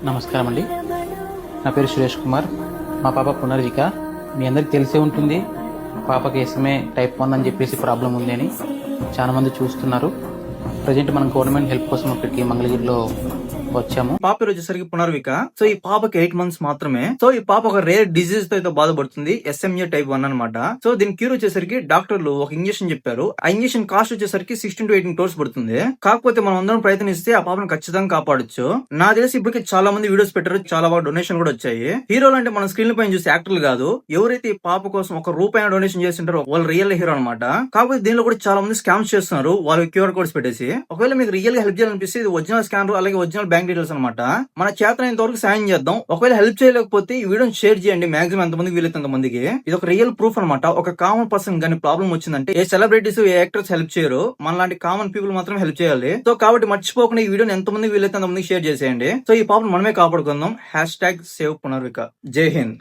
నమస్కారం అండి. నా పేరు సురేష్ కుమార్. మా పాప పునర్విక. మీ అందరికి తెలిసే ఉంటుంది, పాపకి ఎస్ఎంఏ టైప్ 1 అని చెప్పేసి ప్రాబ్లం ఉంది అని చాలా మంది చూస్తున్నారు. ప్రజెంట్ మనం గవర్నమెంట్ హెల్ప్ కోసం ఇక్కడికి మంగళగిరిలో వచ్చాము. పాప పేరు వచ్చేసరికి పునర్విక. సో ఈ పాపకి 8 months మాత్రమే. సో ఈ పాప ఒక రేర్ డిజీజ్ తో అయితే బాధపడుతుంది, ఎస్ఎంఏ టైప్ 1 అనమాట. సో దీని క్యూర్ వచ్చేసరికి డాక్టర్లు ఒక ఇంజెక్షన్ చెప్పారు. ఆ ఇంజెక్షన్ కాస్ట్ వచ్చేసరికి 16 to 18 crores పడుతుంది. కాకపోతే మనం అందరం ప్రయత్నిస్తే ఆ పాపను ఖచ్చితంగా కాపాడొచ్చు. నా తెలిసి ఇప్పటికే చాలా మంది వీడియోస్ పెట్టారు, చాలా బాగా డొనేషన్ కూడా వచ్చాయి. హీరోలు అంటే మనం స్క్రీన్ పైన చూసి యాక్టర్లు కాదు, ఎవరైతే ఈ పాప కోసం ఒక రూపాయి డొనేషన్ చేస్తుంటారో వాళ్ళు రియల్ హీరో అనమాట. కాకపోతే దీనిలో కూడా చాలా మంది స్కామ్స్ చేస్తున్నారు, వాళ్ళు క్యూఆర్ కోడ్స్ పెట్టేసి. ఒకవేళ మీకు రియల్ గా హెల్ప్ చేయాలనిపిస్తే ఇది ఒరిజినల్ స్కానర్ అలాగే ఒరిజినల్ బ్యాంక్ డీటెయిల్స్ అనమాట. మన చేతనైనంత వరకు సాయం చేద్దాం. ఒకవేళ హెల్ప్ చేయలేకపోతే ఈ వీడియోని షేర్ చేయండి, మాక్సిమం ఎంత మందికి వీలైతే అంత మందికి. ఇది ఒక రియల్ ప్రూఫ్ అనమాట. ఒక కామన్ పర్సన్ కానీ ప్రాబ్లం వచ్చిందంటే ఏ సెలబ్రిటీస్ ఏ యాక్టర్స్ హెల్ప్ చేయరు, మనలాంటి కామన్ పీపుల్ మాత్రం హెల్ప్ చేయాలి. సో కాబట్టి మర్చిపోకుండా ఈ వీడియోని ఎంత మందికి వీలైతే అంత మందికి షేర్ చేసేయండి. సో ఈ పాపను మనమే కాపాడుకుందాం. #సేవ్ పునర్విక. జై హింద్.